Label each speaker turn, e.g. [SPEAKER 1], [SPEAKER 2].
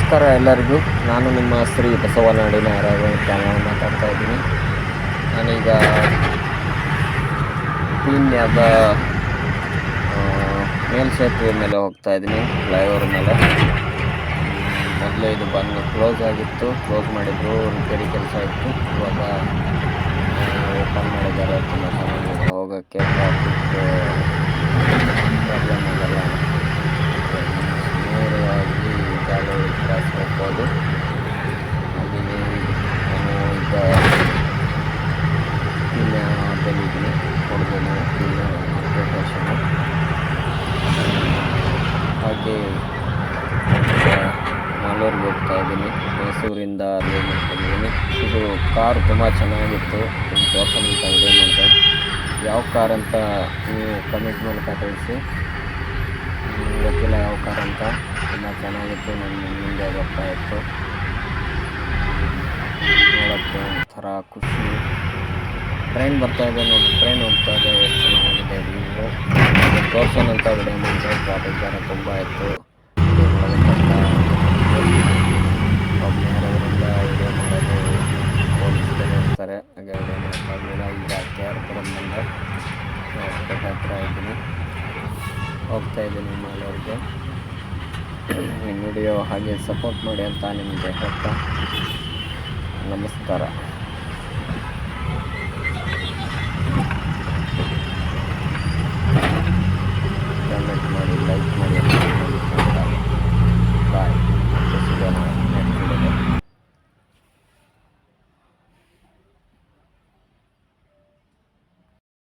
[SPEAKER 1] ನಮಸ್ಕಾರ ಎಲ್ಲರಿಗೂ. ನಾನು ನಿಮ್ಮ ಶ್ರೀ ಬಸವನಾಡಿ ನಾರಾಯಣ ಚಾನಲ್ ಮಾತಾಡ್ತಾ ಇದ್ದೀನಿ. ನಾನೀಗ ಪೀಣ್ಯದ ಮೇಲ್ಸೇತುವೆ ಮೇಲೆ ಹೋಗ್ತಾ ಇದ್ದೀನಿ, ಫ್ಲೈಓವರ್ ಮೇಲೆ. ಮೊದಲು ಇದು ಬಂದು ಕ್ಲೋಸ್ ಆಗಿತ್ತು, ಕ್ಲೋಸ್ ಮಾಡಿದ್ರು, ರಿಪೇರಿ ಕೆಲಸ ಇತ್ತು. ಇವಾಗ ಓಪನ್ ಮಾಡಿದ್ದಾರೆ. ತುಂಬ ಚೆನ್ನಾಗಿದೆ ಹೋಗೋಕ್ಕೆ, ಟ್ರಾಫಿಕ್ ಪ್ರಾಬ್ಲಮ್ ಆಗಲ್ಲ. ನೇರವಾಗಿ ಗಾಳಿ ಕ್ರಾಸ್ ಹೋಗ್ಬೋದು. ಹಾಗೆಯೇ ನಾನು ಈಗ ಪೀಣ್ಯದಲ್ಲಿದ್ದೀನಿ, ಕೊಡಗು ಪೀಣ್ಯ ಸ್ಟೇಷನ್. ಹಾಗೆ ಮಾಲೂರಿಗೆ ಹೋಗ್ತಾ ಇದ್ದೀನಿ, ಮೈಸೂರಿಂದ ಅಲ್ಲಿ ಮಾಡ್ಕೊಂಡಿದ್ದೀನಿ. ಇದು ಕಾರು ತುಂಬ ಚೆನ್ನಾಗಿತ್ತು, ನಿಮ್ಮ ತೋರ್ಸೋಣ ಅಂತ ವಿಡಿಯೋ ಮಾಡಿದೆ. ಯಾವ ಕಾರ್ ಅಂತ ನೀವು ಕಮೆಂಟ್ ಮೂಲಕ ತಿಳಿಸಿ. ಗೊತ್ತಿಲ್ಲ ಯಾವ ಕಾರ್ ಅಂತ. ತುಂಬ ಚೆನ್ನಾಗಿತ್ತು, ನನ್ನ ಮುಂದೆ ಬರ್ತಾ ಇತ್ತು, ನೋಡೋಕ್ಕೆ ಒಂಥರ ಖುಷಿ. ಟ್ರೈನ್ ಬರ್ತಾ ಇದೆ ನೋಡಿ, ಟ್ರೈನ್ ಹೋಗ್ತಾ ಇದೆ, ಎಷ್ಟು ಚೆನ್ನಾಗಿದೆ ವ್ಯೂ. ತೋರ್ಸೋಣ ಅಂತ ವಿಡಿಯೋ ಮಾಡಿದೆ. ಟ್ರಾಫಿಕ್ ಜಾರ ತುಂಬ ಇತ್ತು, ಒಬ್ಬನೇ ಇರೋದ್ರಿಂದ ವಿಡಿಯೋ ಮಾಡೋದು ಪೊಲೀಸ್ಗಳು ಇರ್ತಾರೆ, ಹಾಗೆ ವಿಡಿಯೋ ಮಾಡೋಕ್ಕಾಗಲಿಲ್ಲ. ಈಗ KR ಬಂದೆ, ಹೊಸಪೇಟೆ ಹತ್ರ ಇದ್ದೀನಿ, ಹೋಗ್ತಾ ಇದ್ದೀನಿ ಮಾಲೂರಿಗೆ. ನಿಮ್ಮ ವಿಡಿಯೋ ಹಾಗೆ ಸಪೋರ್ಟ್ ಮಾಡಿ ಅಂತ ನಿಮಗೆ ಹೇಳ್ತಾ ನಮಸ್ಕಾರ.